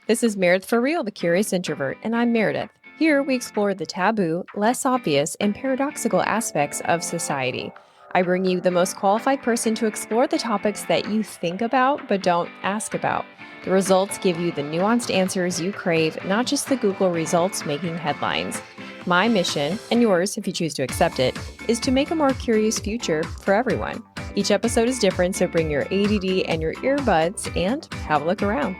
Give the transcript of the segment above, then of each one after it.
This is Meredith for Real, the Curious Introvert, and I'm Meredith. Here we explore the taboo, less obvious, and paradoxical aspects of society. I bring you the most qualified person to explore the topics that you think about but don't ask about. The results give you the nuanced answers you crave, not just the Google results making headlines. My mission, and yours if you choose to accept it, is to make a more curious future for everyone. Each episode is different, so bring your ADD and your earbuds and have a look around.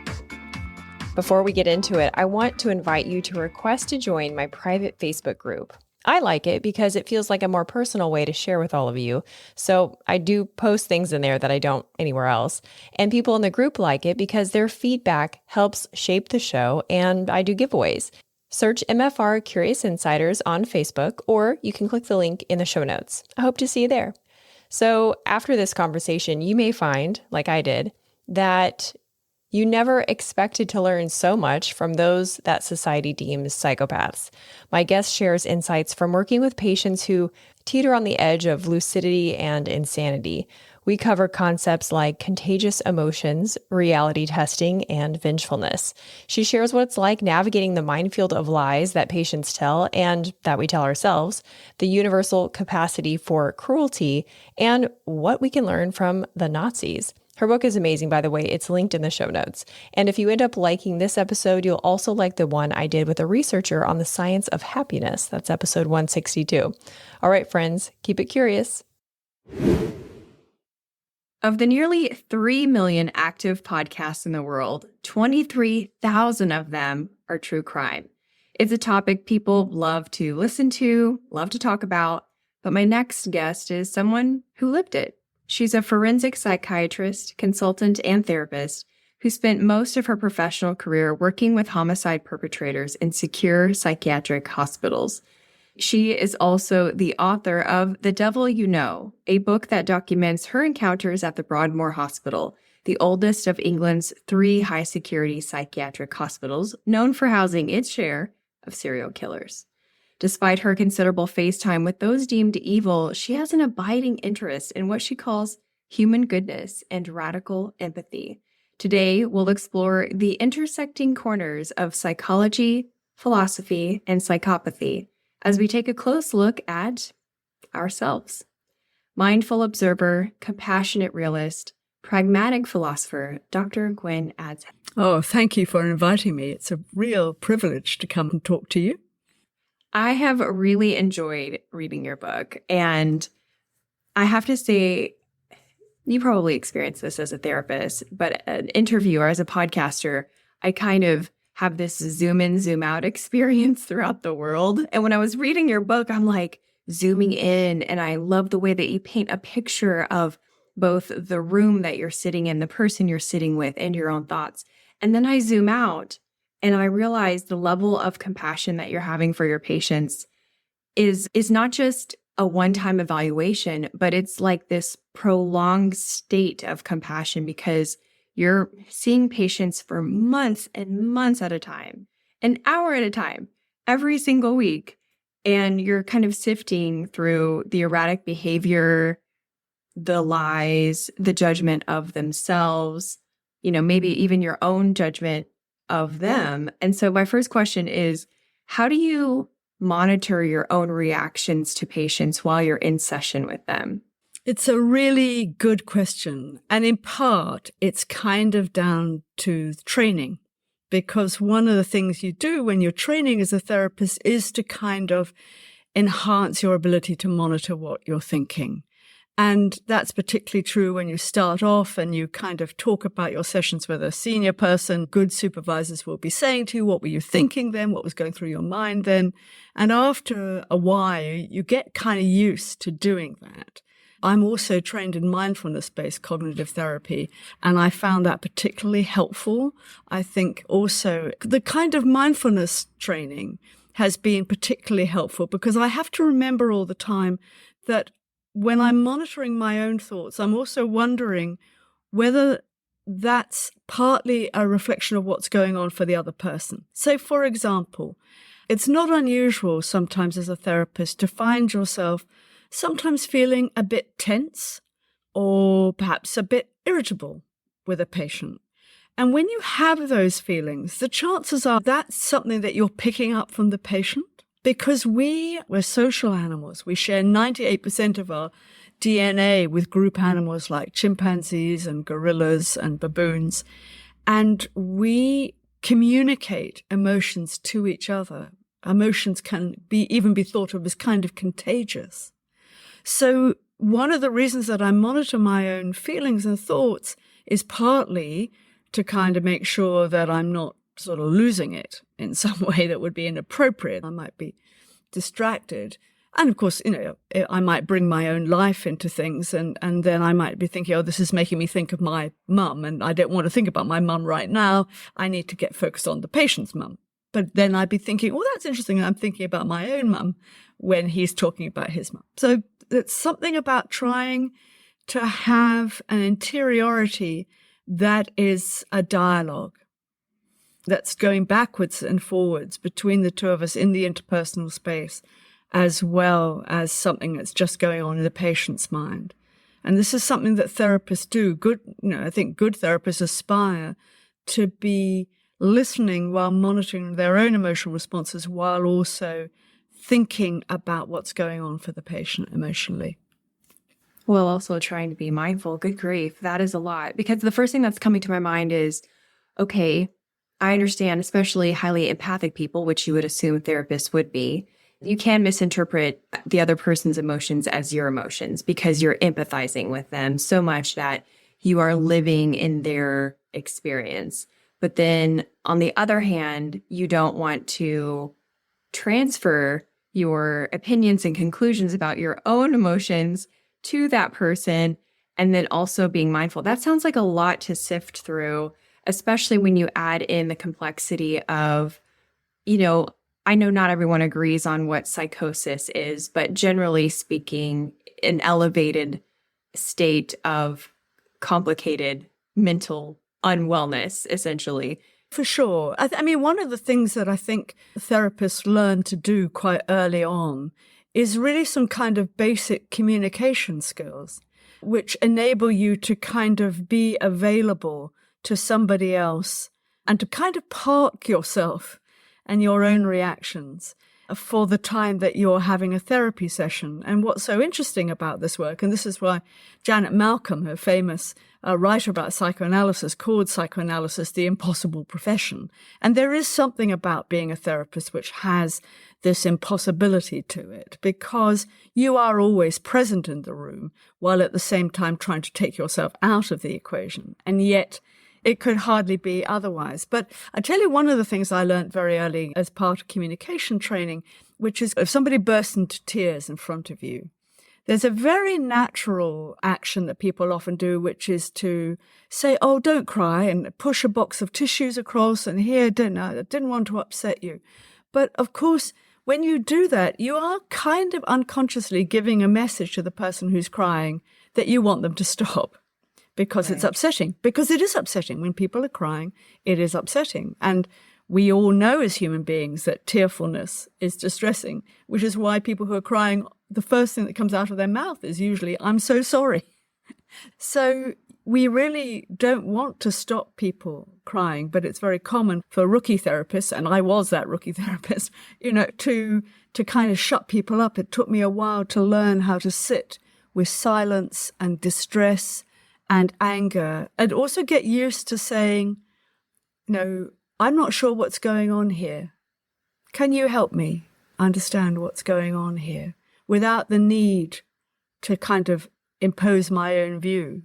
Before we get into it, I want to invite you to request to join my private Facebook group. I like it because it feels like a more personal way to share with all of you. So I do post things in there that I don't anywhere else. And people in the group like it because their feedback helps shape the show, and I do giveaways. Search MFR Curious Insiders on Facebook, or you can click the link in the show notes. I hope to see you there. So after this conversation, you may find, like I did, that you never expected to learn so much from those that society deems psychopaths. My guest shares insights from working with patients who teeter on the edge of lucidity and insanity. We cover concepts like contagious emotions, reality testing, and vengefulness. She shares what it's like navigating the minefield of lies that patients tell and that we tell ourselves, the universal capacity for cruelty, and what we can learn from the Nazis. Her book is amazing, by the way. It's linked in the show notes. And if you end up liking this episode, you'll also like the one I did with a researcher on the science of happiness. That's episode 162. All right, friends, keep it curious. Of the nearly 3 million active podcasts in the world, 23,000 of them are true crime. It's a topic people love to listen to, love to talk about, but my next guest is someone who lived it. She's a forensic psychiatrist, consultant, and therapist who spent most of her professional career working with homicide perpetrators in secure psychiatric hospitals. She is also the author of The Devil You Know, a book that documents her encounters at the Broadmoor Hospital, the oldest of England's 3 high-security psychiatric hospitals, known for housing its share of serial killers. Despite her considerable face time with those deemed evil, she has an abiding interest in what she calls human goodness and radical empathy. Today, we'll explore the intersecting corners of psychology, philosophy, and psychopathy as we take a close look at ourselves. Mindful observer, compassionate realist, pragmatic philosopher, Dr. Gwen Adshead. Oh, thank you for inviting me. It's a real privilege to come and talk to you. I have really enjoyed reading your book, and I have to say, you probably experienced this as a therapist, but an interviewer, as a podcaster, I kind of have this zoom in, zoom out experience throughout the world. And when I was reading your book, I'm like zooming in, and I love the way that you paint a picture of both the room that you're sitting in, the person you're sitting with, and your own thoughts. And then I zoom out, and I realize the level of compassion that you're having for your patients is not just a one-time evaluation, but it's like this prolonged state of compassion because you're seeing patients for months and months at a time, an hour at a time, every single week. And you're kind of sifting through the erratic behavior, the lies, the judgment of themselves, maybe even your own judgment of them. And so my first question is, how do you monitor your own reactions to patients while you're in session with them? It's a really good question. And in part, it's kind of down to training, because one of the things you do when you're training as a therapist is to kind of enhance your ability to monitor what you're thinking. And that's particularly true when you start off and you kind of talk about your sessions with a senior person. Good supervisors will be saying to you, what were you thinking then? What was going through your mind then? And after a while, you get kind of used to doing that. I'm also trained in mindfulness-based cognitive therapy, and I found that particularly helpful. I think also the kind of mindfulness training has been particularly helpful because I have to remember all the time that when I'm monitoring my own thoughts, I'm also wondering whether that's partly a reflection of what's going on for the other person. So, for example, it's not unusual sometimes as a therapist to find yourself sometimes feeling a bit tense or perhaps a bit irritable with a patient. And when you have those feelings, the chances are that's something that you're picking up from the patient, because we're social animals. We share 98% of our DNA with group animals like chimpanzees and gorillas and baboons. And we communicate emotions to each other. Emotions can even be thought of as kind of contagious. So one of the reasons that I monitor my own feelings and thoughts is partly to kind of make sure that I'm not sort of losing it in some way that would be inappropriate. I might be distracted. And of course, I might bring my own life into things, and then I might be thinking, oh, this is making me think of my mum, and I don't want to think about my mum right now. I need to get focused on the patient's mum. But then I'd be thinking, oh, that's interesting. I'm thinking about my own mum when he's talking about his mum. So it's something about trying to have an interiority that is a dialogue that's going backwards and forwards between the two of us in the interpersonal space, as well as something that's just going on in the patient's mind. And this is something that therapists do. I think good therapists aspire to be listening while monitoring their own emotional responses, while also thinking about what's going on for the patient emotionally. Well, also trying to be mindful. Good grief. That is a lot. Because the first thing that's coming to my mind is, okay, I understand, especially highly empathic people, which you would assume therapists would be. You can misinterpret the other person's emotions as your emotions because you're empathizing with them so much that you are living in their experience. But then on the other hand, you don't want to transfer your opinions and conclusions about your own emotions to that person, and then also being mindful. That sounds like a lot to sift through, especially when you add in the complexity of, I know not everyone agrees on what psychosis is, but generally speaking, an elevated state of complicated mental unwellness, essentially. For sure. I mean, one of the things that I think therapists learn to do quite early on is really some kind of basic communication skills, which enable you to kind of be available to somebody else and to kind of park yourself and your own reactions for the time that you're having a therapy session. And what's so interesting about this work, and this is why Janet Malcolm, her famous writer about psychoanalysis, called psychoanalysis the impossible profession. And there is something about being a therapist which has this impossibility to it, because you are always present in the room while at the same time trying to take yourself out of the equation. And yet it could hardly be otherwise. But I tell you, one of the things I learned very early as part of communication training, which is if somebody bursts into tears in front of you, there's a very natural action that people often do, which is to say, oh, don't cry, and push a box of tissues across, and here, I didn't want to upset you. But of course, when you do that, you are kind of unconsciously giving a message to the person who's crying that you want them to stop. Because It's upsetting. Because it is upsetting. When people are crying, it is upsetting. And we all know as human beings that tearfulness is distressing, which is why people who are crying, the first thing that comes out of their mouth is usually, I'm so sorry. So we really don't want to stop people crying, but it's very common for rookie therapists, and I was that rookie therapist, to kind of shut people up. It took me a while to learn how to sit with silence and distress and anger, and also get used to saying, I'm not sure what's going on here. Can you help me understand what's going on here? Without the need to kind of impose my own view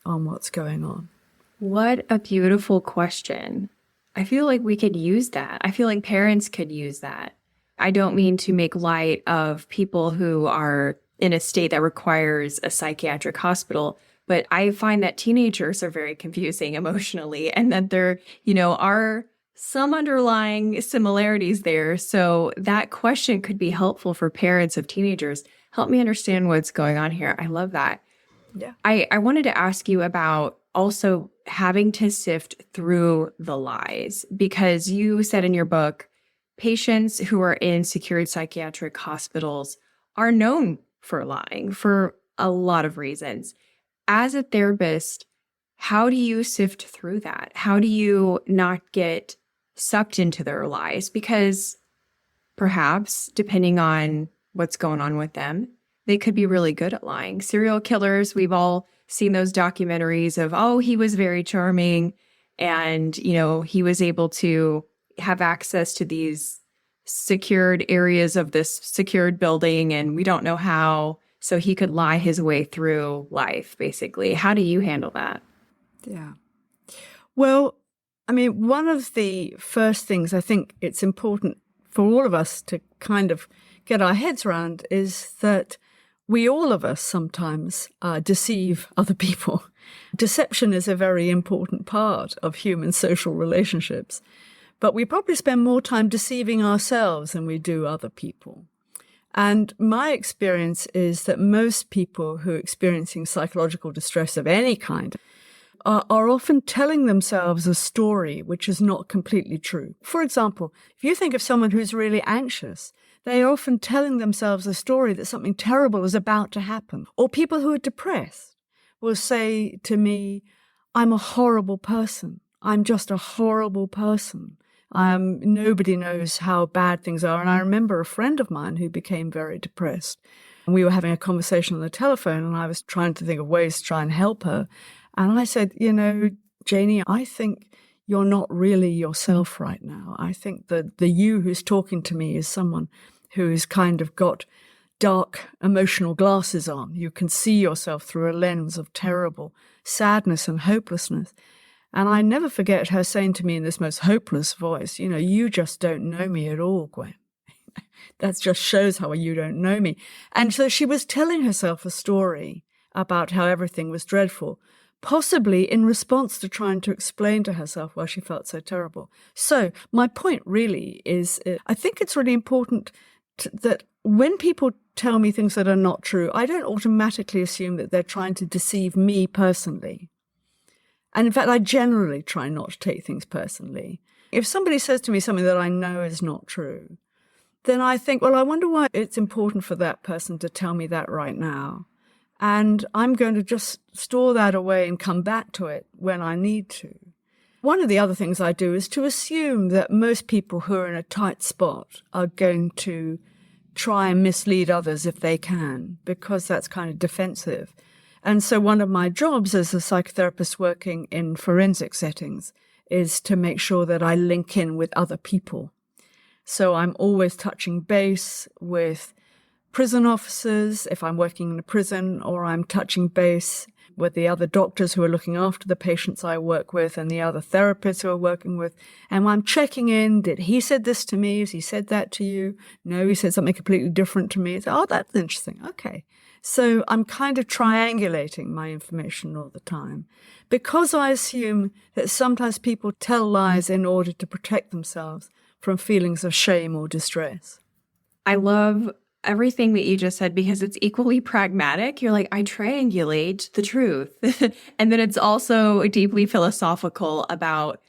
on what's going on. What a beautiful question. I feel like we could use that. I feel like parents could use that. I don't mean to make light of people who are in a state that requires a psychiatric hospital, but I find that teenagers are very confusing emotionally, and that there, are some underlying similarities there. So that question could be helpful for parents of teenagers. Help me understand what's going on here. I love that. Yeah. I wanted to ask you about also having to sift through the lies, because you said in your book, patients who are in secured psychiatric hospitals are known for lying for a lot of reasons. As a therapist, How do you sift through that? How do you not get sucked into their lies? Because perhaps, depending on what's going on with them, they could be really good at lying. Serial killers, we've all seen those documentaries of, oh, he was very charming and, he was able to have access to these secured areas of this secured building and we don't know how, so he could lie his way through life, basically. How do you handle that? Yeah. Well, one of the first things I think it's important for all of us to kind of get our heads around is that all of us sometimes deceive other people. Deception is a very important part of human social relationships, but we probably spend more time deceiving ourselves than we do other people. And my experience is that most people who are experiencing psychological distress of any kind are often telling themselves a story which is not completely true. For example, if you think of someone who's really anxious, they are often telling themselves a story that something terrible is about to happen. Or people who are depressed will say to me, I'm a horrible person. I'm just a horrible person. Nobody knows how bad things are. And I remember a friend of mine who became very depressed. And we were having a conversation on the telephone and I was trying to think of ways to try and help her. And I said, Janie, I think you're not really yourself right now. I think that the you who's talking to me is someone who's kind of got dark emotional glasses on. You can see yourself through a lens of terrible sadness and hopelessness. And I never forget her saying to me in this most hopeless voice, you just don't know me at all, Gwen. That just shows how you don't know me. And so she was telling herself a story about how everything was dreadful, possibly in response to trying to explain to herself why she felt so terrible. So my point really is, I think it's really important that when people tell me things that are not true, I don't automatically assume that they're trying to deceive me personally. And in fact, I generally try not to take things personally. If somebody says to me something that I know is not true, then I think, well, I wonder why it's important for that person to tell me that right now. And I'm going to just store that away and come back to it when I need to. One of the other things I do is to assume that most people who are in a tight spot are going to try and mislead others if they can, because that's kind of defensive. And so one of my jobs as a psychotherapist working in forensic settings is to make sure that I link in with other people. So I'm always touching base with prison officers, if I'm working in a prison, or I'm touching base with the other doctors who are looking after the patients I work with and the other therapists who are working with. And I'm checking in, did he said this to me? Has he said that to you? No, he said something completely different to me. Oh, that's interesting. Okay. So I'm kind of triangulating my information all the time because I assume that sometimes people tell lies in order to protect themselves from feelings of shame or distress. I love everything that you just said because it's equally pragmatic. You're like, I triangulate the truth. And then it's also deeply philosophical about,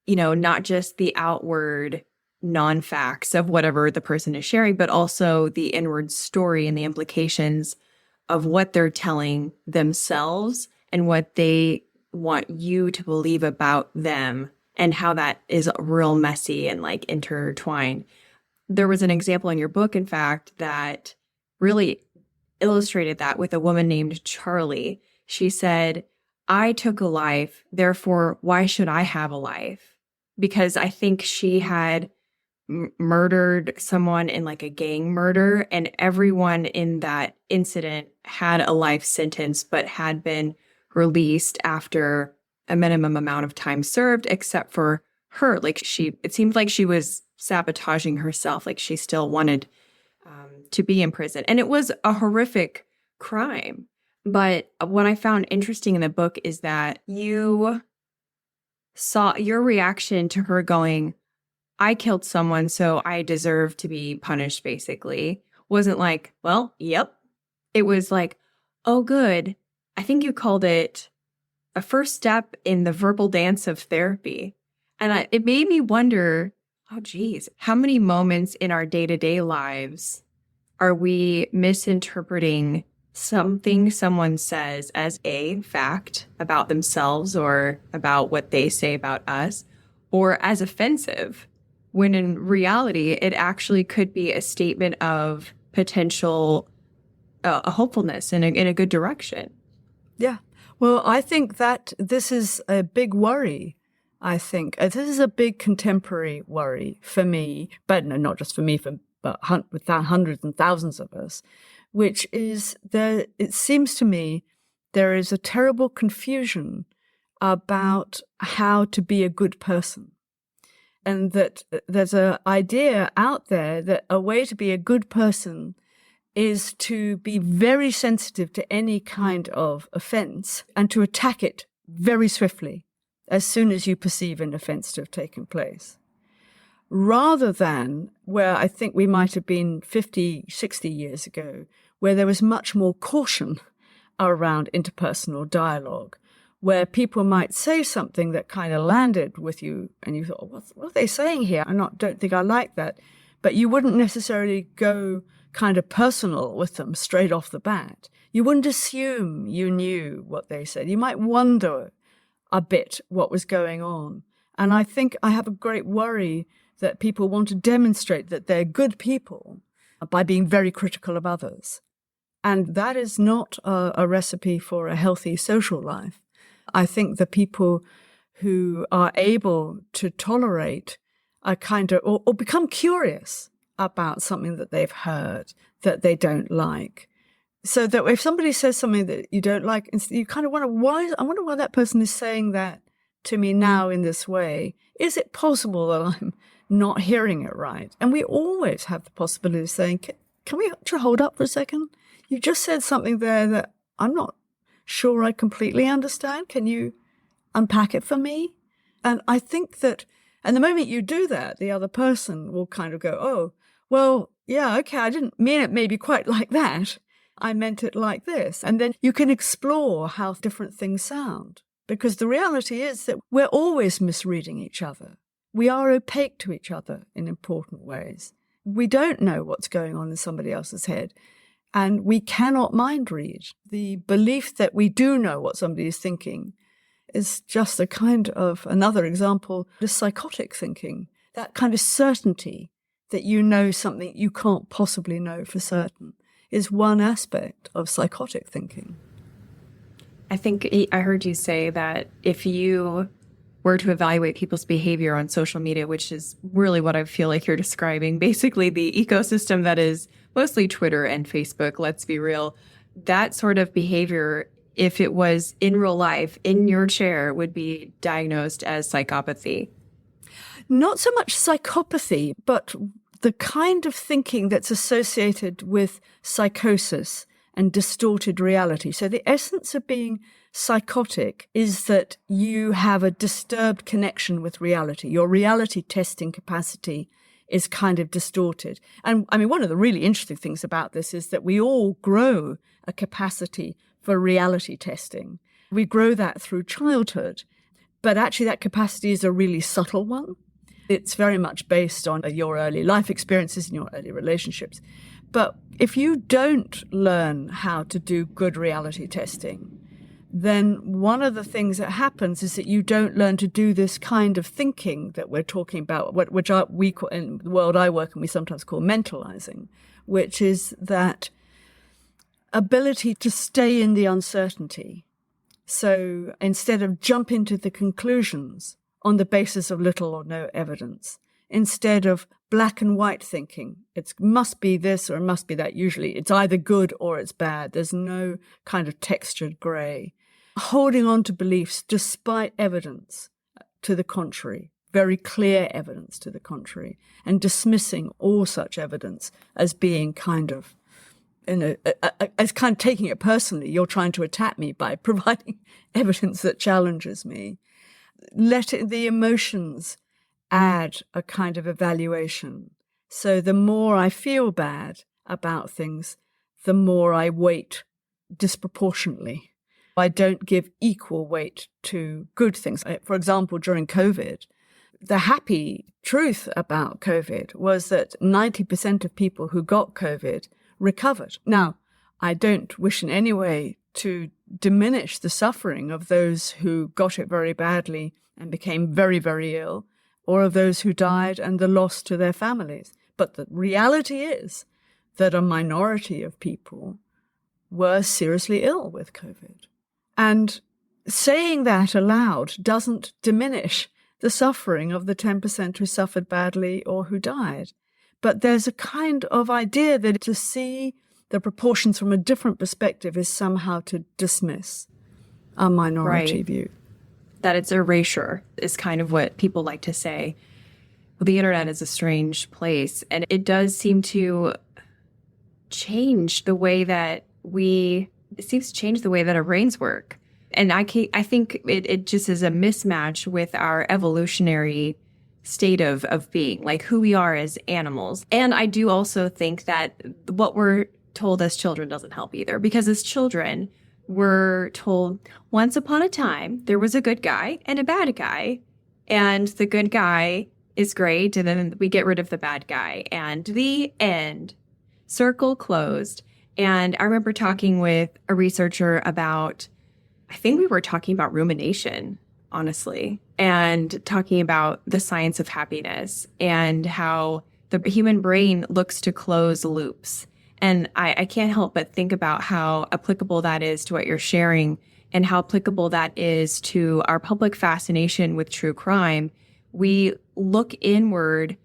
not just the outward non-facts of whatever the person is sharing, but also the inward story and the implications of what they're telling themselves and what they want you to believe about them and how that is real messy and like intertwined. There was an example in your book, in fact, that really illustrated that with a woman named Charlie. She said, I took a life, therefore, why should I have a life? Because I think she had murdered someone in like a gang murder, and everyone in that incident had a life sentence, but had been released after a minimum amount of time served, except for her. Like it seemed like she was sabotaging herself, like she still wanted to be in prison. And it was a horrific crime. But what I found interesting in the book is that you saw your reaction to her going, I killed someone, so I deserve to be punished, basically. Wasn't like, well, yep. It was like, oh, good. I think you called it a first step in the verbal dance of therapy. And it made me wonder, oh, geez, how many moments in our day-to-day lives are we misinterpreting something someone says as a fact about themselves or about what they say about us, or as offensive, when in reality, it actually could be a statement of potential a hopefulness in a good direction. Yeah. Well, I think that this is a big worry. I think this is a big contemporary worry for me, but no, not just for me, but with hundreds and thousands of us, which is there. It seems to me there is a terrible confusion about how to be a good person. And that there's an idea out there that a way to be a good person is to be very sensitive to any kind of offense and to attack it very swiftly as soon as you perceive an offense to have taken place. Rather than where I think we might have been 50, 60 years ago, where there was much more caution around interpersonal dialogue, where people might say something that kind of landed with you and you thought, what are they saying here? Don't think I like that. But you wouldn't necessarily go kind of personal with them straight off the bat. You wouldn't assume you knew what they said. You might wonder a bit what was going on. And I think I have a great worry that people want to demonstrate that they're good people by being very critical of others. And that is not a recipe for a healthy social life. I think the people who are able to tolerate a kind of, or become curious about something that they've heard that they don't like. So that if somebody says something that you don't like, you kind of wonder, I wonder why that person is saying that to me now in this way. Is it possible that I'm not hearing it right? And we always have the possibility of saying, can we hold up for a second? You just said something there that I'm not sure I completely understand. Can you unpack it for me? And I think that, and the moment you do that, the other person will kind of go, oh, well, yeah, okay, I didn't mean it maybe quite like that. I meant it like this. And then you can explore how different things sound. Because the reality is that we're always misreading each other. We are opaque to each other in important ways. We don't know what's going on in somebody else's head. And we cannot mind read. The belief that we do know what somebody is thinking is just a kind of another example of psychotic thinking. That kind of certainty that you know something you can't possibly know for certain is one aspect of psychotic thinking. I think I heard you say that if you were to evaluate people's behavior on social media, which is really what I feel like you're describing, basically the ecosystem that is mostly Twitter and Facebook, let's be real, that sort of behavior, if it was in real life, in your chair, would be diagnosed as psychopathy. Not so much psychopathy, but the kind of thinking that's associated with psychosis and distorted reality. So the essence of being psychotic is that you have a disturbed connection with reality. Your reality testing capacity is kind of distorted. And I mean, one of the really interesting things about this is that we all grow a capacity for reality testing. We grow that through childhood, but actually that capacity is a really subtle one. It's very much based on your early life experiences and your early relationships. But if you don't learn how to do good reality testing, then one of the things that happens is that you don't learn to do this kind of thinking that we're talking about, which we call, in the world I work in, we sometimes call mentalizing, which is that ability to stay in the uncertainty. So instead of jump into the conclusions on the basis of little or no evidence, instead of black and white thinking, it must be this or it must be that. Usually it's either good or it's bad. There's no kind of textured grey. Holding on to beliefs despite evidence to the contrary, very clear evidence to the contrary, and dismissing all such evidence as being kind of, as kind of taking it personally. You're trying to attack me by providing evidence that challenges me. Letting the emotions add a kind of evaluation. So the more I feel bad about things, the more I weight disproportionately. I don't give equal weight to good things. For example, during COVID, the happy truth about COVID was that 90% of people who got COVID recovered. Now, I don't wish in any way to diminish the suffering of those who got it very badly and became very, very ill, or of those who died and the loss to their families. But the reality is that a minority of people were seriously ill with COVID. And saying that aloud doesn't diminish the suffering of the 10% who suffered badly or who died. But there's a kind of idea that to see the proportions from a different perspective is somehow to dismiss a minority view. That it's erasure is kind of what people like to say. Well, the internet is a strange place, and it does seem to change the way that our brains work. And I think it just is a mismatch with our evolutionary state of being, like who we are as animals. And I do also think that what we're told as children doesn't help either, because as children, we're told once upon a time there was a good guy and a bad guy, and the good guy is great, and then we get rid of the bad guy, and the end. Circle closed. And I remember talking with a researcher about, I think we were talking about rumination, honestly, and talking about the science of happiness and how the human brain looks to close loops. And I can't help but think about how applicable that is to what you're sharing, and how applicable that is to our public fascination with true crime. We look inward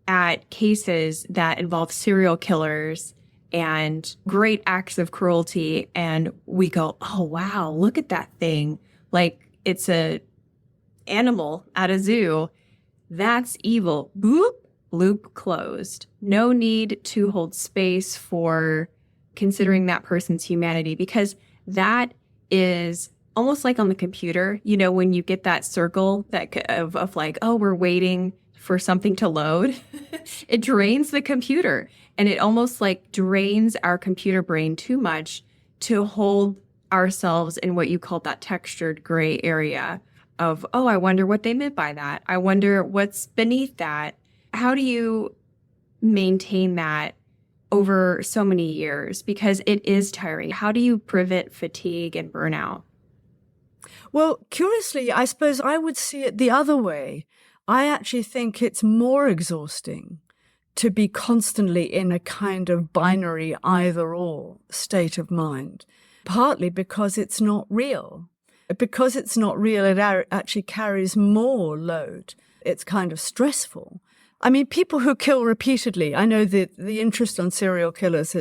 at cases that involve serial killers and great acts of cruelty, and we go, oh, wow, look at that thing. Like it's a animal at a zoo. That's evil. Boop. Loop closed. No need to hold space for considering that person's humanity, because that is almost like on the computer, you know, when you get that circle of like, oh, we're waiting for something to load. It drains the computer, and it almost like drains our computer brain too much to hold ourselves in what you called that textured gray area of, oh, I wonder what they meant by that. I wonder what's beneath that. How do you maintain that over so many years? Because it is tiring. How do you prevent fatigue and burnout? Well, curiously, I suppose I would see it the other way. I actually think it's more exhausting to be constantly in a kind of binary either-or state of mind, partly because it's not real. Because it's not real, it actually carries more load. It's kind of stressful. I mean, people who kill repeatedly, I know that the interest on serial killers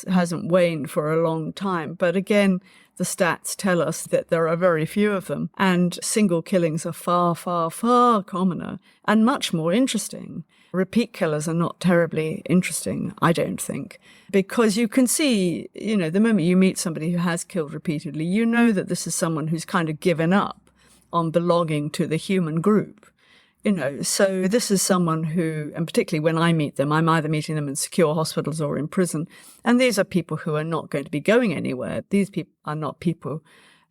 hasn't waned for a long time. But again, the stats tell us that there are very few of them. And single killings are far, far, far commoner and much more interesting. Repeat killers are not terribly interesting, I don't think, because you can see, you know, the moment you meet somebody who has killed repeatedly, you know that this is someone who's kind of given up on belonging to the human group. You know, so this is someone who, and particularly when I meet them, I'm either meeting them in secure hospitals or in prison. And these are people who are not going to be going anywhere. These people are not people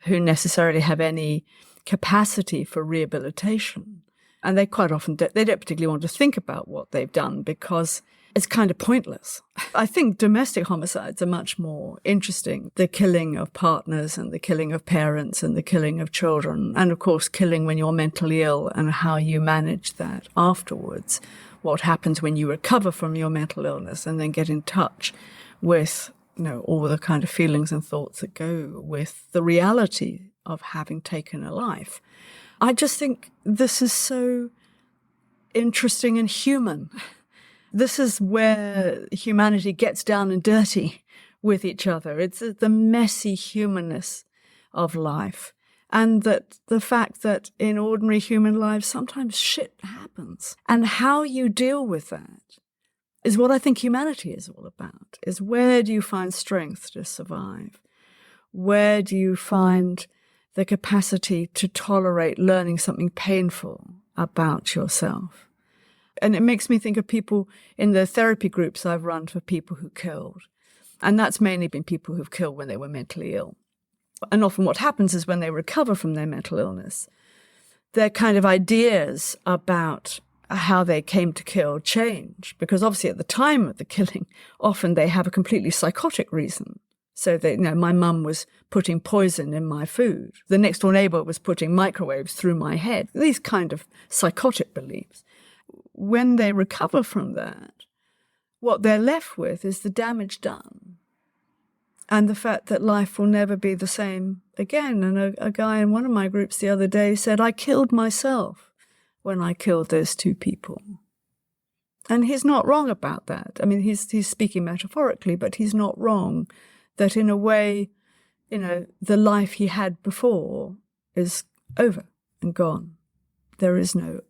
who necessarily have any capacity for rehabilitation. And they quite often, they don't particularly want to think about what they've done because it's kind of pointless. I think domestic homicides are much more interesting. The killing of partners and the killing of parents and the killing of children. And of course, killing when you're mentally ill and how you manage that afterwards. What happens when you recover from your mental illness and then get in touch with, you know, all the kind of feelings and thoughts that go with the reality of having taken a life. I just think this is so interesting and human. This is where humanity gets down and dirty with each other. It's the messy humanness of life. And that the fact that in ordinary human lives, sometimes shit happens. And how you deal with that is what I think humanity is all about, is where do you find strength to survive? Where do you find the capacity to tolerate learning something painful about yourself? And it makes me think of people in the therapy groups I've run for people who killed. And that's mainly been people who've killed when they were mentally ill. And often what happens is when they recover from their mental illness, their kind of ideas about how they came to kill change. Because obviously at the time of the killing, often they have a completely psychotic reason So that, my mum was putting poison in my food. The next door neighbor was putting microwaves through my head. These kind of psychotic beliefs. When they recover from that, what they're left with is the damage done and the fact that life will never be the same again. And a guy in one of my groups the other day said, I killed myself when I killed those two people. And he's not wrong about that. I mean, he's speaking metaphorically, but he's not wrong that in a way, the life he had before is over and gone. There is no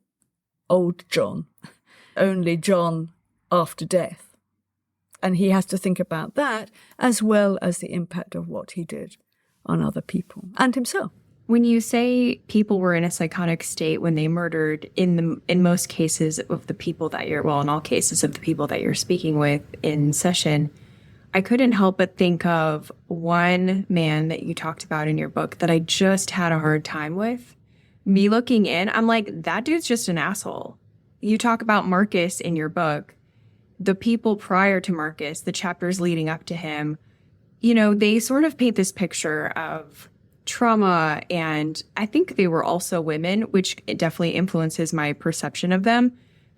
old John, only John after death. And he has to think about that as well as the impact of what he did on other people and himself. When you say people were in a psychotic state when they murdered, in most cases of the people that in all cases of the people that you're speaking with in session, I couldn't help but think of one man that you talked about in your book that I just had a hard time with. Me looking in, I'm like, that dude's just an asshole. You talk about Marcus in your book. The people prior to Marcus, the chapters leading up to him, they sort of paint this picture of trauma, and I think they were also women, which definitely influences my perception of them,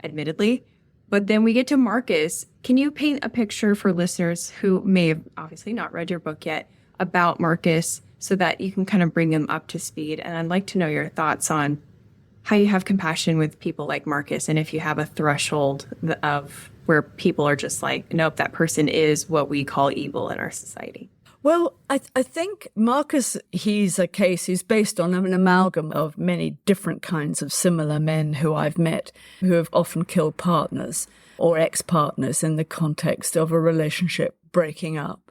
admittedly. But then we get to Marcus. Can you paint a picture for listeners who may have obviously not read your book yet about Marcus so that you can kind of bring them up to speed? And I'd like to know your thoughts on how you have compassion with people like Marcus, and if you have a threshold of where people are just like, nope, that person is what we call evil in our society. Well, I think Marcus, he's a case who's based on an amalgam of many different kinds of similar men who I've met who have often killed partners or ex-partners in the context of a relationship breaking up.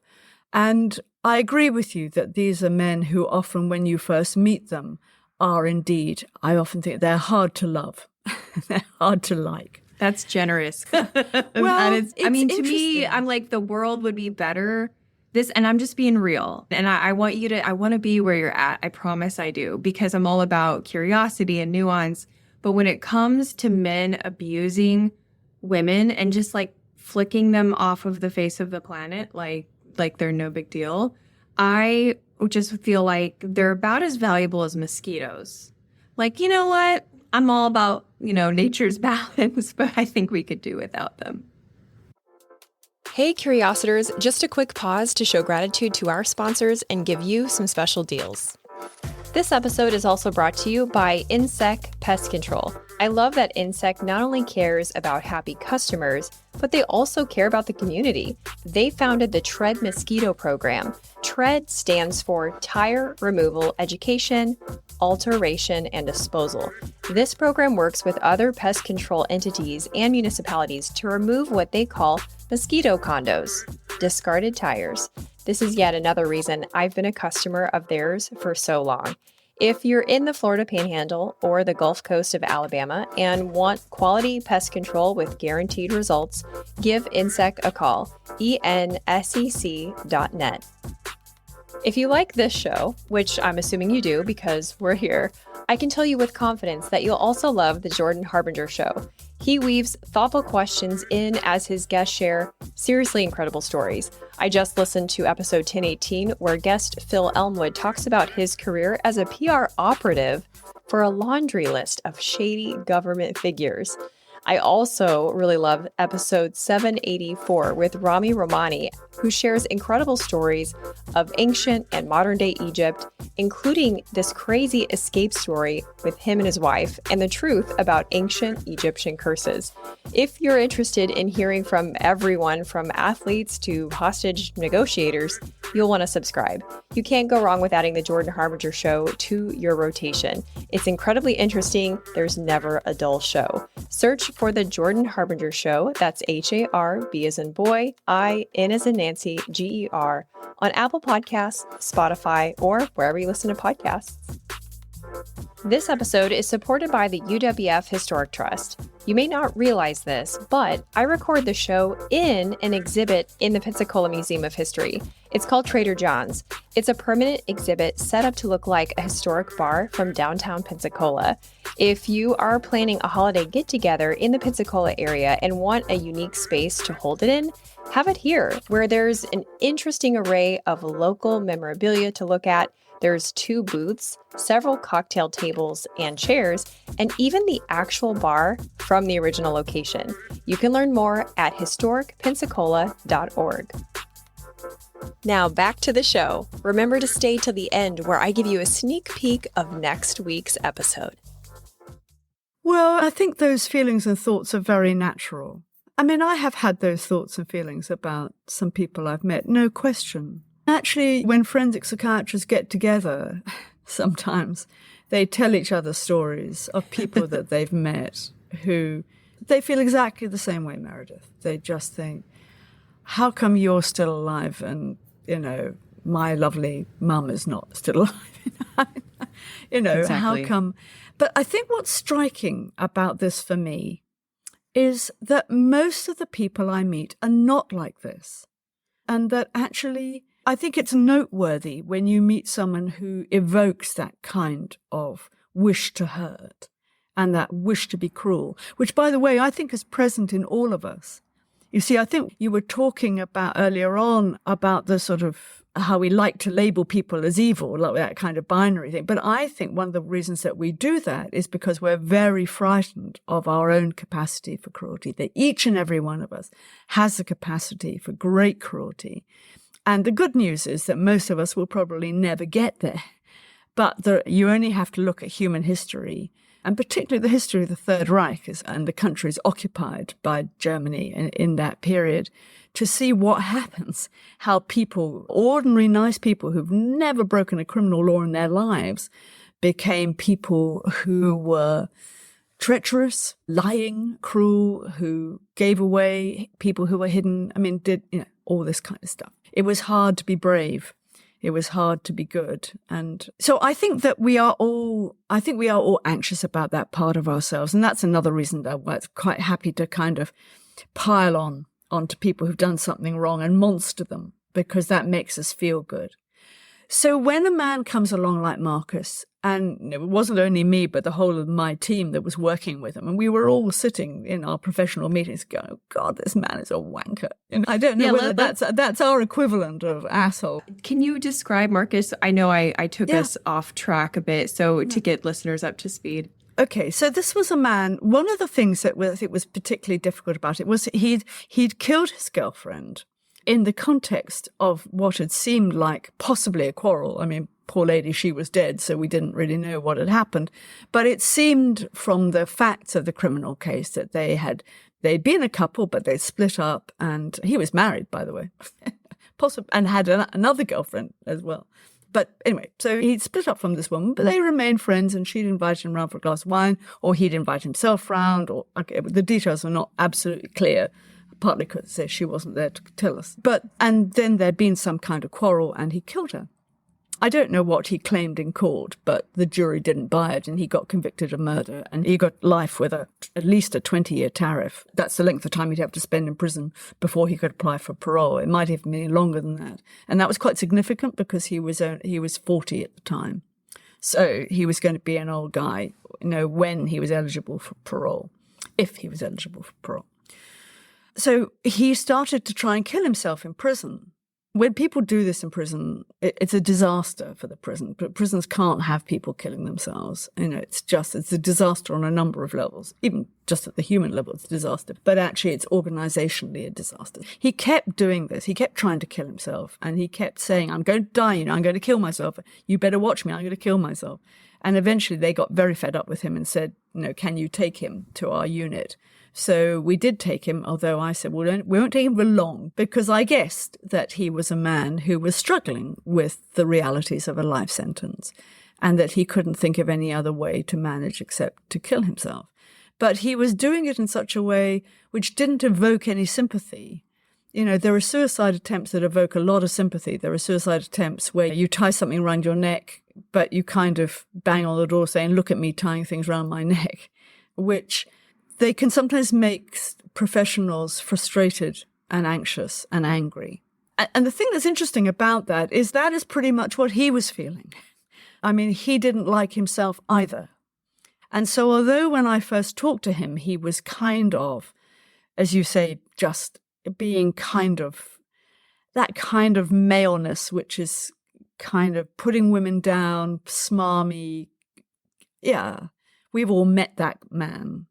And I agree with you that these are men who often, when you first meet them, are indeed, I often think they're hard to love. They're hard to like. That's generous. Well, to me, I'm like, the world would be better. And I'm just being real. And I want to be where you're at. I promise I do, because I'm all about curiosity and nuance. But when it comes to men abusing women and just like flicking them off of the face of the planet, like they're no big deal, I just feel like they're about as valuable as mosquitoes. Like, you know what? I'm all about, nature's balance, but I think we could do without them. Hey, Curiositors, just a quick pause to show gratitude to our sponsors and give you some special deals. This episode is also brought to you by Insect Pest Control. I love that Insect not only cares about happy customers, but they also care about the community. They founded the TREAD Mosquito Program. TREAD stands for Tire Removal Education, Alteration, and Disposal. This program works with other pest control entities and municipalities to remove what they call mosquito condos, discarded tires. This is yet another reason I've been a customer of theirs for so long. If you're in the Florida Panhandle or the Gulf Coast of Alabama and want quality pest control with guaranteed results, give Insect a call, ensec.net. If you like this show, which I'm assuming you do because we're here, I can tell you with confidence that you'll also love The Jordan Harbinger Show. He weaves thoughtful questions in as his guests share seriously incredible stories. I just listened to episode 1018, where guest Phil Elmwood talks about his career as a PR operative for a laundry list of shady government figures. I also really love episode 784 with Rami Romani, who shares incredible stories of ancient and modern day Egypt, including this crazy escape story with him and his wife, and the truth about ancient Egyptian curses. If you're interested in hearing from everyone from athletes to hostage negotiators, you'll want to subscribe. You can't go wrong with adding the Jordan Harbinger Show to your rotation. It's incredibly interesting. There's never a dull show. Search for the Jordan Harbinger Show, that's HARB as in boy, IN as in Nancy, GER, on Apple Podcasts, Spotify, or wherever you listen to podcasts. This episode is supported by the UWF Historic Trust. You may not realize this, but I record the show in an exhibit in the Pensacola Museum of History. It's called Trader John's. It's a permanent exhibit set up to look like a historic bar from downtown Pensacola. If you are planning a holiday get-together in the Pensacola area and want a unique space to hold it in, have it here, where there's an interesting array of local memorabilia to look at. There's 2 booths, several cocktail tables and chairs, and even the actual bar from the original location. You can learn more at historicpensacola.org. Now back to the show. Remember to stay till the end where I give you a sneak peek of next week's episode. Well, I think those feelings and thoughts are very natural. I mean, I have had those thoughts and feelings about some people I've met, no question. Actually, when forensic psychiatrists get together, sometimes they tell each other stories of people that they've met who they feel exactly the same way, Meredith. They just think, how come you're still alive and, my lovely mum is not still alive? Exactly. How come? But I think what's striking about this for me is that most of the people I meet are not like this. And that actually, I think it's noteworthy when you meet someone who evokes that kind of wish to hurt and that wish to be cruel, which, by the way, I think is present in all of us. You see, I think you were talking about earlier on about the sort of how we like to label people as evil, like that kind of binary thing. But I think one of the reasons that we do that is because we're very frightened of our own capacity for cruelty, that each and every one of us has the capacity for great cruelty. And the good news is that most of us will probably never get there. But you only have to look at human history, and particularly the history of the Third Reich and the countries occupied by Germany in that period, to see what happens, how people, ordinary nice people who've never broken a criminal law in their lives, became people who were treacherous, lying, cruel, who gave away people who were hidden, did all this kind of stuff. It was hard to be brave. It was hard to be good. And so I think that we are all anxious about that part of ourselves. And that's another reason that I'm quite happy to kind of pile onto people who've done something wrong and monster them, because that makes us feel good. So when a man comes along like Marcus, and it wasn't only me, but the whole of my team that was working with him, and we were all sitting in our professional meetings going, oh God, this man is a wanker. And I don't know whether that's our equivalent of asshole. Can you describe Marcus? I know I took us off track a bit, so to get listeners up to speed. Okay, so this was a man, one of the things that I think was particularly difficult about it was he'd killed his girlfriend in the context of what had seemed like possibly a quarrel. Poor lady, she was dead, so we didn't really know what had happened. But it seemed from the facts of the criminal case that they'd been a couple, but they'd split up, and he was married, by the way, and had another girlfriend as well. But anyway, so he'd split up from this woman, but they remained friends, and she'd invited him round for a glass of wine, or he'd invite himself round, the details are not absolutely clear, partly because she wasn't there to tell us. And then there'd been some kind of quarrel, and he killed her. I don't know what he claimed in court, but the jury didn't buy it, and he got convicted of murder, and he got life with at least a 20-year tariff. That's the length of time he'd have to spend in prison before he could apply for parole. It might have been longer than that. And that was quite significant because he was 40 at the time. So he was going to be an old guy, when he was eligible for parole, if he was eligible for parole. So he started to try and kill himself in prison. When people do this in prison, it's a disaster for the prison. But prisons can't have people killing themselves. It's a disaster on a number of levels. Even just at the human level, it's a disaster. But actually, it's organizationally a disaster. He kept doing this. He kept trying to kill himself. And he kept saying, I'm going to die, I'm going to kill myself. You better watch me, I'm going to kill myself. And eventually they got very fed up with him and said, can you take him to our unit? So we did take him, although I said, well, we won't take him for long, because I guessed that he was a man who was struggling with the realities of a life sentence and that he couldn't think of any other way to manage except to kill himself. But he was doing it in such a way which didn't evoke any sympathy. There are suicide attempts that evoke a lot of sympathy. There are suicide attempts where you tie something around your neck but you kind of bang on the door saying, look at me tying things around my neck, which they can sometimes make professionals frustrated and anxious and angry. And the thing that's interesting about that is pretty much what he was feeling. I mean, he didn't like himself either. And so although when I first talked to him, he was kind of, as you say, just being kind of that kind of maleness, which is kind of putting women down, smarmy. Yeah, we've all met that man.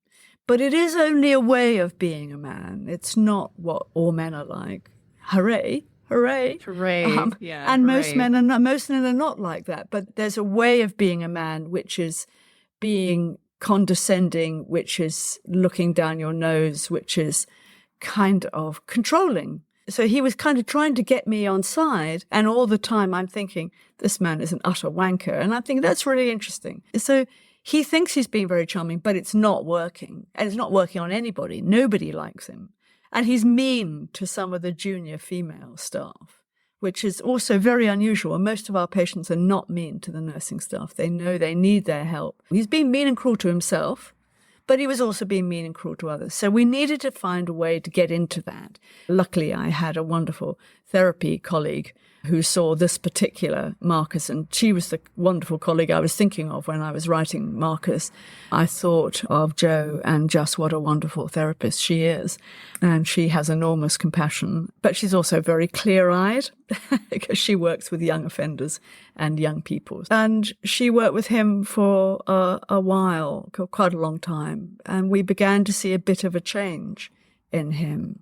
But it is only a way of being a man. It's not what all men are like. Hooray, hooray. Hooray, yeah. And hooray. most men are not like that. But there's a way of being a man, which is being condescending, which is looking down your nose, which is kind of controlling. So he was kind of trying to get me on side. And all the time I'm thinking, this man is an utter wanker. And I think that's really interesting. So he thinks he's being very charming, but it's not working. And it's not working on anybody. Nobody likes him. And he's mean to some of the junior female staff, which is also very unusual. Most of our patients are not mean to the nursing staff. They know they need their help. He's being mean and cruel to himself, but he was also being mean and cruel to others. So we needed to find a way to get into that. Luckily, I had a wonderful therapy colleague who saw this particular Marcus, and she was the wonderful colleague I was thinking of when I was writing Marcus. I thought of Jo and just what a wonderful therapist she is. And she has enormous compassion, but she's also very clear-eyed because she works with young offenders and young people. And she worked with him for a while, quite a long time. And we began to see a bit of a change in him.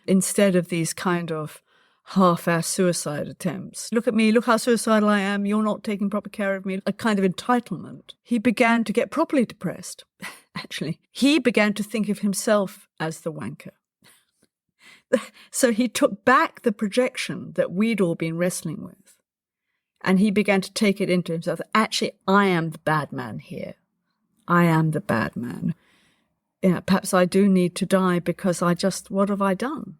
Instead of these kind of half-ass suicide attempts. Look at me, look how suicidal I am, you're not taking proper care of me, a kind of entitlement. He began to get properly depressed, actually. He began to think of himself as the wanker. So he took back the projection that we'd all been wrestling with, and he began to take it into himself. Actually, I am the bad man here. I am the bad man. Yeah, perhaps I do need to die because what have I done?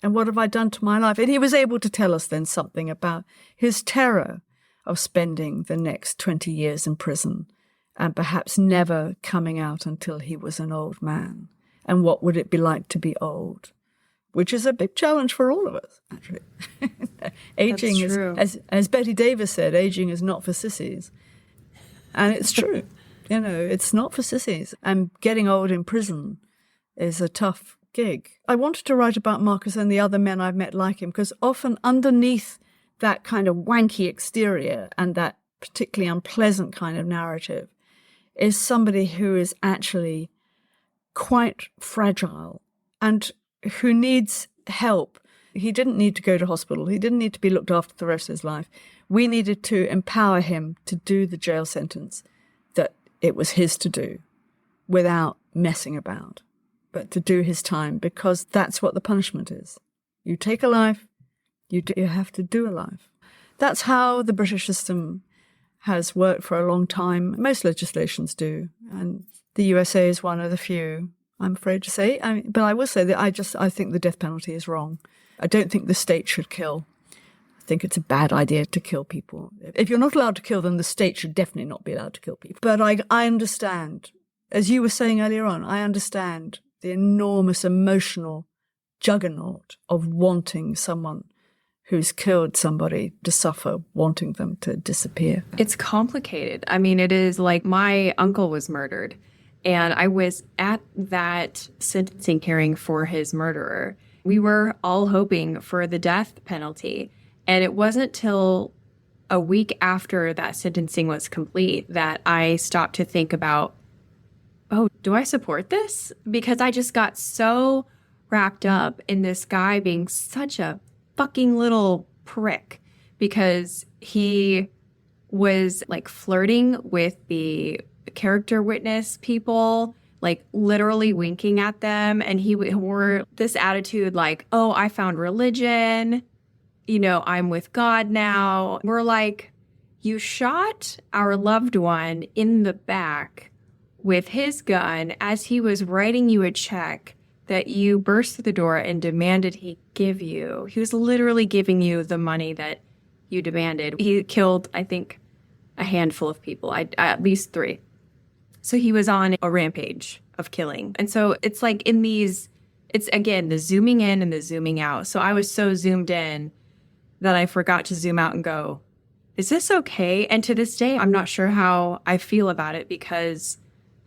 And what have I done to my life? And he was able to tell us then something about his terror of spending the next 20 years in prison and perhaps never coming out until he was an old man. And what would it be like to be old? Which is a big challenge for all of us, actually. Aging is, as Betty Davis said, aging is not for sissies. And it's true. It's not for sissies. And getting old in prison is a tough gig. I wanted to write about Marcus and the other men I've met like him, because often underneath that kind of wanky exterior and that particularly unpleasant kind of narrative is somebody who is actually quite fragile and who needs help. He didn't need to go to hospital. He didn't need to be looked after the rest of his life. We needed to empower him to do the jail sentence that it was his to do without messing about, but to do his time, because that's what the punishment is. You take a life, you have to do a life. That's how the British system has worked for a long time. Most legislations do, and the USA is one of the few, I'm afraid to say. But I will say that I think the death penalty is wrong. I don't think the state should kill. I think it's a bad idea to kill people. If you're not allowed to kill them, the state should definitely not be allowed to kill people. But I understand, as you were saying earlier on, I understand the enormous emotional juggernaut of wanting someone who's killed somebody to suffer, wanting them to disappear. It's complicated. I mean, it is like my uncle was murdered, and I was at that sentencing hearing for his murderer. We were all hoping for the death penalty, and it wasn't till a week after that sentencing was complete that I stopped to think about, oh, do I support this? Because I just got so wrapped up in this guy being such a fucking little prick, because he was like flirting with the character witness people, like literally winking at them. And he wore this attitude like, oh, I found religion. I'm with God now. We're like, you shot our loved one in the back with his gun as he was writing you a check that you burst through the door and demanded he give you. He was literally giving you the money that you demanded. He killed, I think a handful of people, at least 3. So he was on a rampage of killing. And so it's like in these, it's again, the zooming in and the zooming out. So I was so zoomed in that I forgot to zoom out and go, is this okay? And to this day, I'm not sure how I feel about it because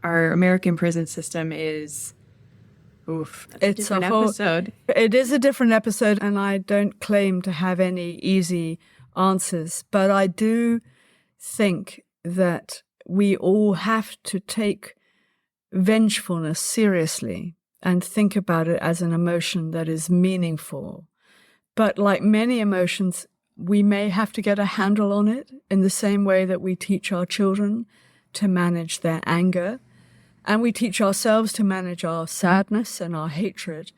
our American prison system is, oof, it's a whole episode. It is a different episode, and I don't claim to have any easy answers, but I do think that we all have to take vengefulness seriously and think about it as an emotion that is meaningful. But like many emotions, we may have to get a handle on it in the same way that we teach our children to manage their anger, and we teach ourselves to manage our sadness and our hatred.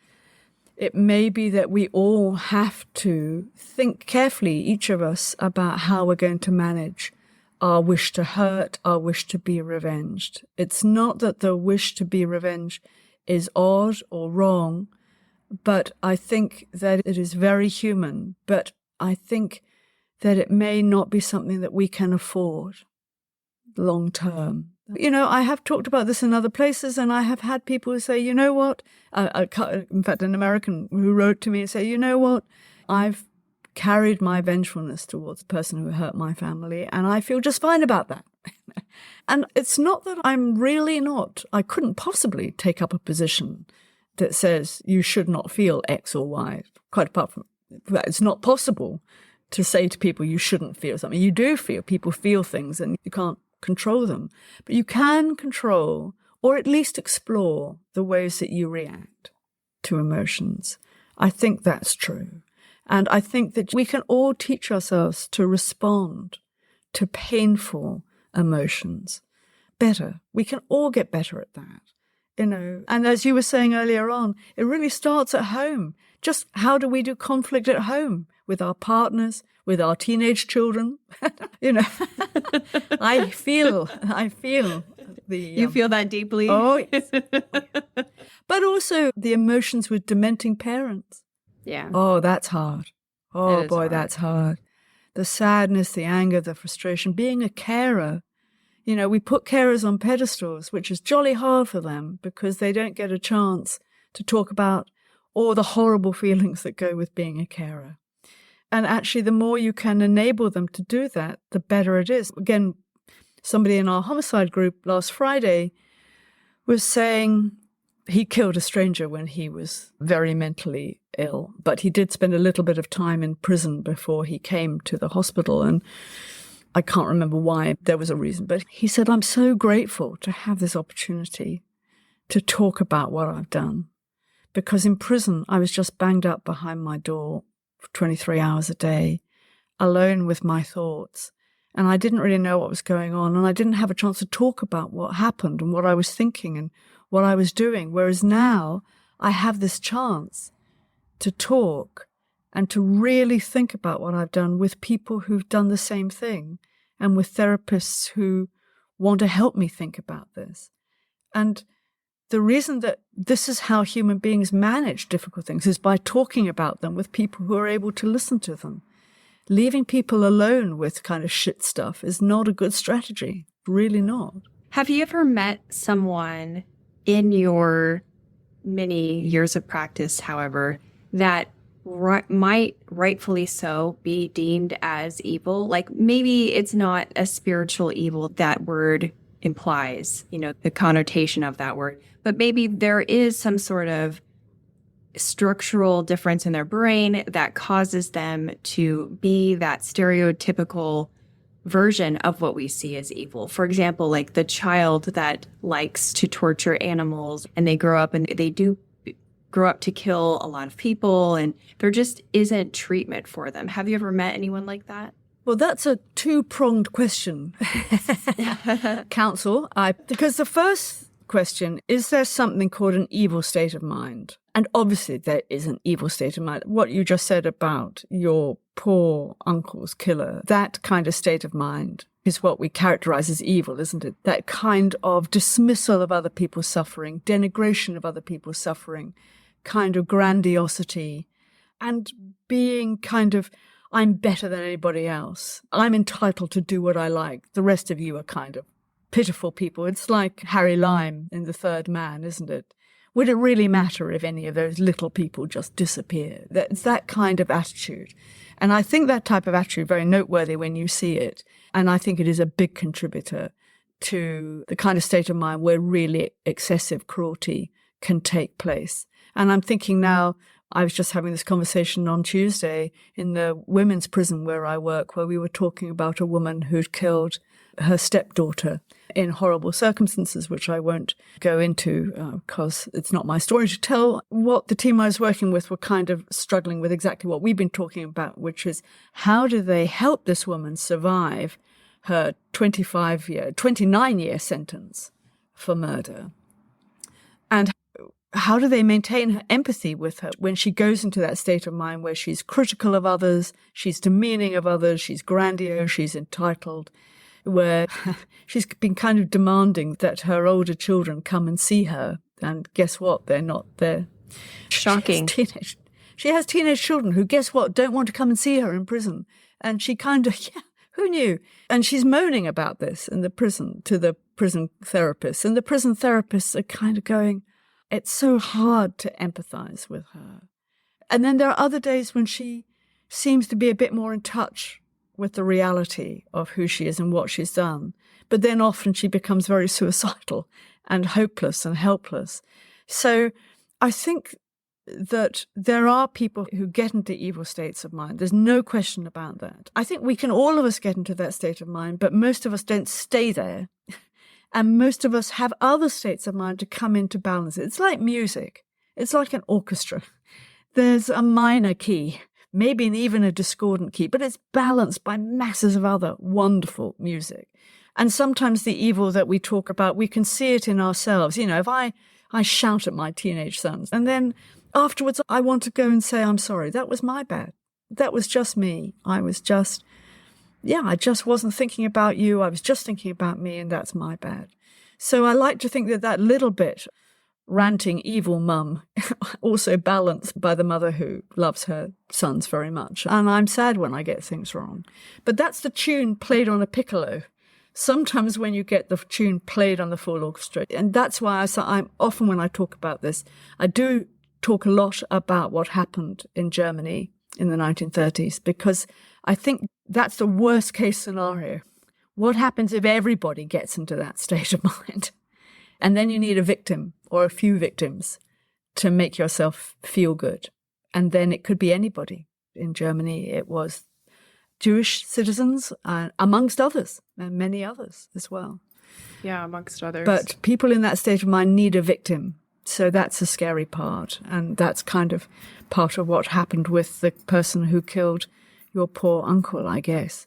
It may be that we all have to think carefully, each of us, about how we're going to manage our wish to hurt, our wish to be revenged. It's not that the wish to be revenged is odd or wrong, but I think that it is very human. But I think that it may not be something that we can afford long term. You know, I have talked about this in other places, and I have had people who say, you know what, in fact, an American who wrote to me and say, you know what, I've carried my vengefulness towards the person who hurt my family, and I feel just fine about that. And it's not that I couldn't possibly take up a position that says you should not feel X or Y. Quite apart from that, it's not possible to say to people you shouldn't feel something. You do feel, people feel things, and you can't control them. But you can control, or at least explore, the ways that you react to emotions. I think that's true. And I think that we can all teach ourselves to respond to painful emotions better. We can all get better at that, you know. And as you were saying earlier on, it really starts at home. Just how do we do conflict at home with our partners, with our teenage children? You know, I feel the... You feel that deeply? Oh, yes. But also the emotions with dementing parents. Yeah. Oh, that's hard. Oh, boy, hard. That's hard. The sadness, the anger, the frustration. Being a carer, you know, we put carers on pedestals, which is jolly hard for them because they don't get a chance to talk about all the horrible feelings that go with being a carer. And actually, the more you can enable them to do that, the better it is. Again, somebody in our homicide group last Friday was saying he killed a stranger when he was very mentally ill, but he did spend a little bit of time in prison before he came to the hospital. And I can't remember why, there was a reason, but he said, I'm so grateful to have this opportunity to talk about what I've done. Because in prison, I was just banged up behind my door for 23 hours a day, alone with my thoughts. And I didn't really know what was going on. And I didn't have a chance to talk about what happened and what I was thinking and what I was doing. Whereas now I have this chance to talk and to really think about what I've done with people who've done the same thing and with therapists who want to help me think about this. And the reason that this is how human beings manage difficult things is by talking about them with people who are able to listen to them. Leaving people alone with kind of shit stuff is not a good strategy. Really not. Have you ever met someone in your many years of practice, however, that might rightfully so be deemed as evil? Like maybe it's not a spiritual evil that word implies, you know, the connotation of that word, but maybe there is some sort of structural difference in their brain that causes them to be that stereotypical version of what we see as evil. For example, like the child that likes to torture animals and they grow up and they do grow up to kill a lot of people and there just isn't treatment for them. Have you ever met anyone like that? Well, that's a two-pronged question, counsel. Because the first question, is there something called an evil state of mind? And obviously there is an evil state of mind. What you just said about your poor uncle's killer, that kind of state of mind is what we characterize as evil, isn't it? That kind of dismissal of other people's suffering, denigration of other people's suffering, kind of grandiosity, and being kind of I'm better than anybody else. I'm entitled to do what I like. The rest of you are kind of pitiful people. It's like Harry Lime in The Third Man, isn't it? Would it really matter if any of those little people just disappear? It's that kind of attitude. And I think that type of attitude is very noteworthy when you see it. And I think it is a big contributor to the kind of state of mind where really excessive cruelty can take place. And I'm thinking now, I was just having this conversation on Tuesday in the women's prison where I work, where we were talking about a woman who'd killed her stepdaughter in horrible circumstances, which I won't go into because it's not my story to tell. What the team I was working with were kind of struggling with exactly what we've been talking about, which is how do they help this woman survive her 29-year sentence for murder? And how do they maintain her empathy with her when she goes into that state of mind where she's critical of others, she's demeaning of others, she's grandiose, she's entitled, where she's been kind of demanding that her older children come and see her. And guess what? They're not there. Shocking. She has teenage children who, guess what, don't want to come and see her in prison. And she kind of, who knew? And she's moaning about this in the prison to the prison therapists. And the prison therapists are kind of going, it's so hard to empathize with her. And then there are other days when she seems to be a bit more in touch with the reality of who she is and what she's done. But then often she becomes very suicidal and hopeless and helpless. So I think that there are people who get into evil states of mind. There's no question about that. I think we can, all of us, get into that state of mind, but most of us don't stay there. And most of us have other states of mind to come into balance. It's like music. It's like an orchestra. There's a minor key, maybe even a discordant key, but it's balanced by masses of other wonderful music. And sometimes the evil that we talk about, we can see it in ourselves. You know, if I shout at my teenage sons, and then afterwards I want to go and say, I'm sorry, that was my bad. That was just me. I just wasn't thinking about you. I was just thinking about me, and that's my bad. So I like to think that little bit ranting evil mum also balanced by the mother who loves her sons very much. And I'm sad when I get things wrong. But that's the tune played on a piccolo. Sometimes when you get the tune played on the full orchestra. And that's why I'm often, when I talk about this, I do talk a lot about what happened in Germany in the 1930s, because I think that's the worst case scenario. What happens if everybody gets into that state of mind? And then you need a victim or a few victims to make yourself feel good. And then it could be anybody. In Germany, it was Jewish citizens, amongst others, and many others as well. Yeah, amongst others. But people in that state of mind need a victim. So that's a scary part. And that's kind of part of what happened with the person who killed your poor uncle, I guess.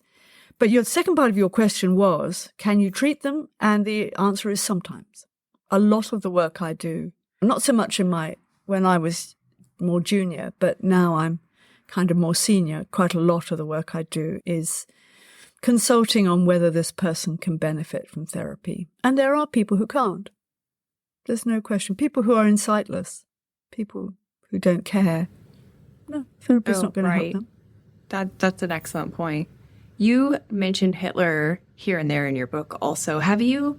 But your second part of your question was, can you treat them? And the answer is sometimes. A lot of the work I do, not so much when I was more junior, but now I'm kind of more senior, quite a lot of the work I do is consulting on whether this person can benefit from therapy. And there are people who can't. There's no question. People who are insightless, people who don't care. No, therapist's not going to help them. That's an excellent point. You mentioned Hitler here and there in your book also. Have you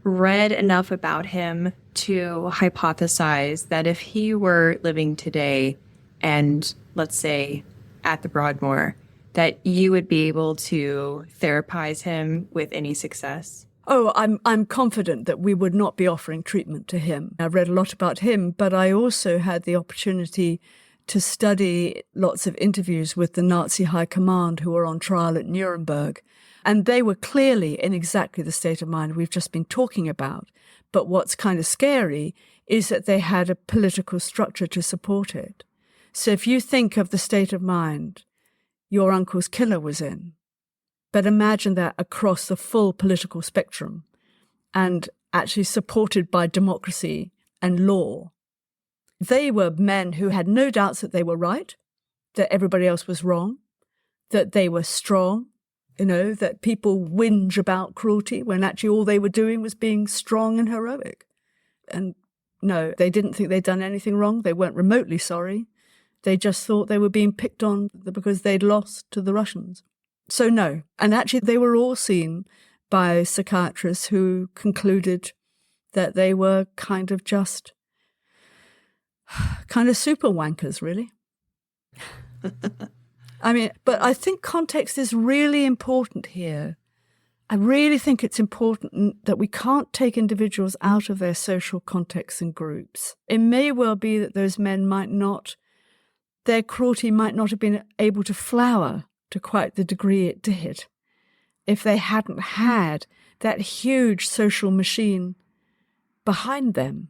read enough about him to hypothesize that if he were living today and, let's say, at the Broadmoor, that you would be able to therapize him with any success? Oh, I'm confident that we would not be offering treatment to him. I've read a lot about him, but I also had the opportunity to study lots of interviews with the Nazi high command who were on trial at Nuremberg. And they were clearly in exactly the state of mind we've just been talking about. But what's kind of scary is that they had a political structure to support it. So if you think of the state of mind your uncle's killer was in, but imagine that across the full political spectrum and actually supported by democracy and law. They were men who had no doubts that they were right, that everybody else was wrong, that they were strong, that people whinge about cruelty when actually all they were doing was being strong and heroic. And no, they didn't think they'd done anything wrong. They weren't remotely sorry. They just thought they were being picked on because they'd lost to the Russians. So no. And actually, they were all seen by psychiatrists who concluded that they were kind of super wankers, really. But I think context is really important here. I really think it's important that we can't take individuals out of their social contexts and groups. It may well be that those men their cruelty might not have been able to flower to quite the degree it did if they hadn't had that huge social machine behind them.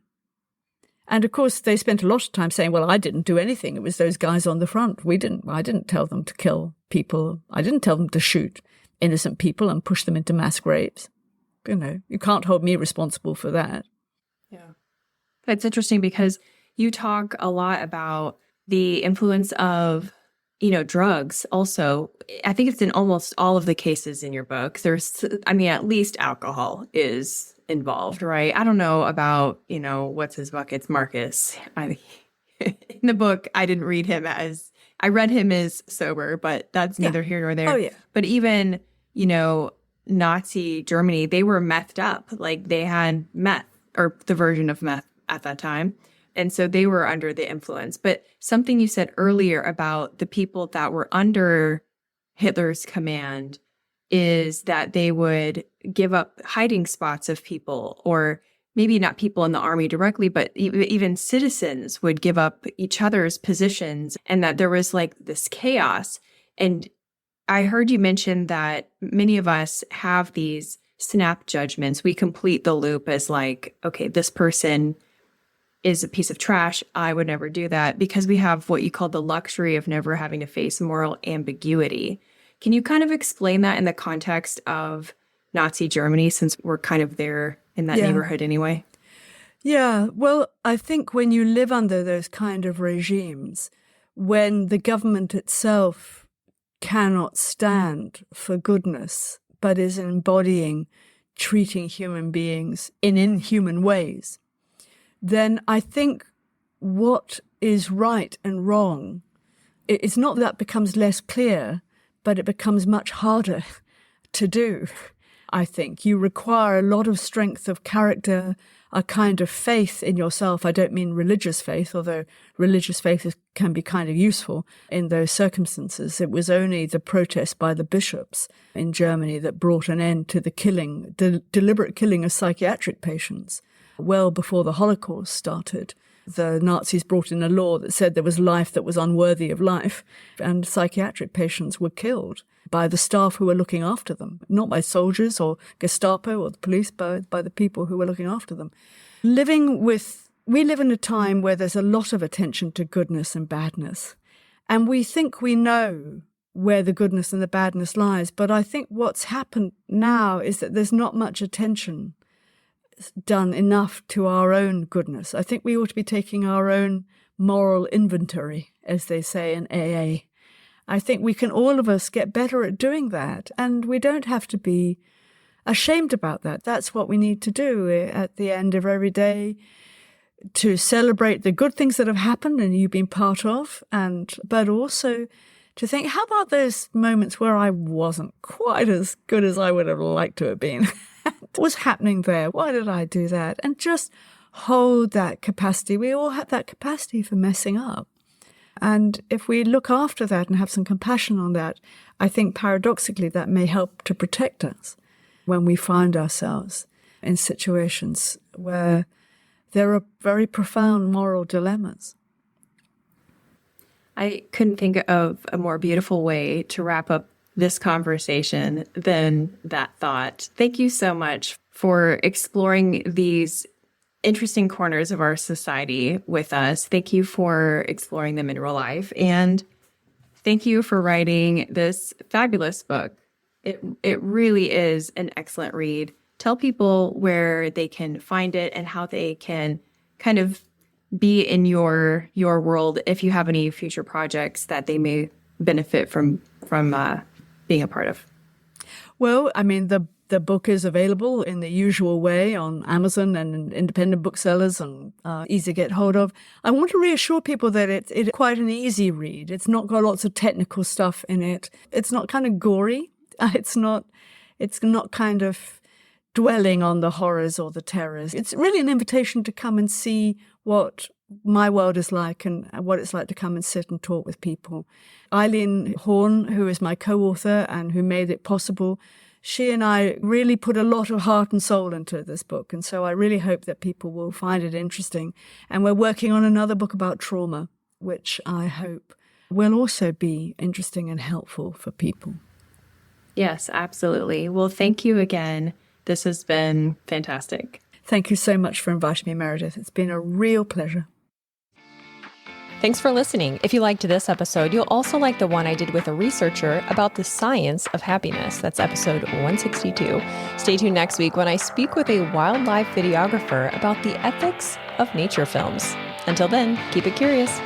And of course, they spent a lot of time saying, well, I didn't do anything. It was those guys on the front. I didn't tell them to kill people. I didn't tell them to shoot innocent people and push them into mass graves. You can't hold me responsible for that. Yeah. It's interesting because you talk a lot about the influence of, drugs also. I think it's in almost all of the cases in your book. At least alcohol is involved, right? I don't know about, what's his buckets, Marcus. In the book, I read him as sober, but that's neither here nor there. Oh, yeah. But even, Nazi Germany, they were methed up. Like they had meth or the version of meth at that time. And so they were under the influence. But something you said earlier about the people that were under Hitler's command is that they would give up hiding spots of people, or maybe not people in the army directly, but even citizens would give up each other's positions, and that there was like this chaos. And I heard you mention that many of us have these snap judgments. We complete the loop as like, okay, this person is a piece of trash. I would never do that, because we have what you call the luxury of never having to face moral ambiguity. Can you kind of explain that in the context of Nazi Germany, since we're kind of there in that neighborhood anyway? Yeah, well, I think when you live under those kind of regimes, when the government itself cannot stand for goodness, but is embodying treating human beings in inhuman ways, then I think what is right and wrong, it's not that becomes less clear, but it becomes much harder to do. I think you require a lot of strength of character, a kind of faith in yourself. I don't mean religious faith, although religious faith can be kind of useful in those circumstances. It was only the protest by the bishops in Germany that brought an end to the deliberate killing of psychiatric patients. Well before the Holocaust started, the Nazis brought in a law that said there was life that was unworthy of life, and psychiatric patients were killed by the staff who were looking after them, not by soldiers or Gestapo or the police, but by the people who were looking after them. We live in a time where there's a lot of attention to goodness and badness, and we think we know where the goodness and the badness lies, but I think what's happened now is that there's not much attention done enough to our own goodness. I think we ought to be taking our own moral inventory, as they say in AA. I think we can, all of us, get better at doing that, and we don't have to be ashamed about that. That's what we need to do at the end of every day, to celebrate the good things that have happened and you've been part of, but also to think, how about those moments where I wasn't quite as good as I would have liked to have been? What was happening there? Why did I do that? And just hold that capacity. We all have that capacity for messing up. And if we look after that and have some compassion on that, I think paradoxically that may help to protect us when we find ourselves in situations where there are very profound moral dilemmas. I couldn't think of a more beautiful way to wrap up this conversation than that thought. Thank you so much for exploring these interesting corners of our society with us. Thank you for exploring them in real life. And thank you for writing this fabulous book. It really is an excellent read. Tell people where they can find it and how they can kind of be in your world if you have any future projects that they may benefit from being a part of. Well, I mean, the The book is available in the usual way on Amazon and independent booksellers and easy to get hold of. I want to reassure people that it's quite an easy read. It's not got lots of technical stuff in it. It's not kind of gory. It's not kind of dwelling on the horrors or the terrors. It's really an invitation to come and see what my world is like and what it's like to come and sit and talk with people. Eileen Horn, who is my co-author and who made it possible, she and I really put a lot of heart and soul into this book. And so I really hope that people will find it interesting. And we're working on another book about trauma, which I hope will also be interesting and helpful for people. Yes, absolutely. Well, thank you again. This has been fantastic. Thank you so much for inviting me, Meredith. It's been a real pleasure. Thanks for listening. If you liked this episode, you'll also like the one I did with a researcher about the science of happiness. That's episode 162. Stay tuned next week when I speak with a wildlife videographer about the ethics of nature films. Until then, keep it curious.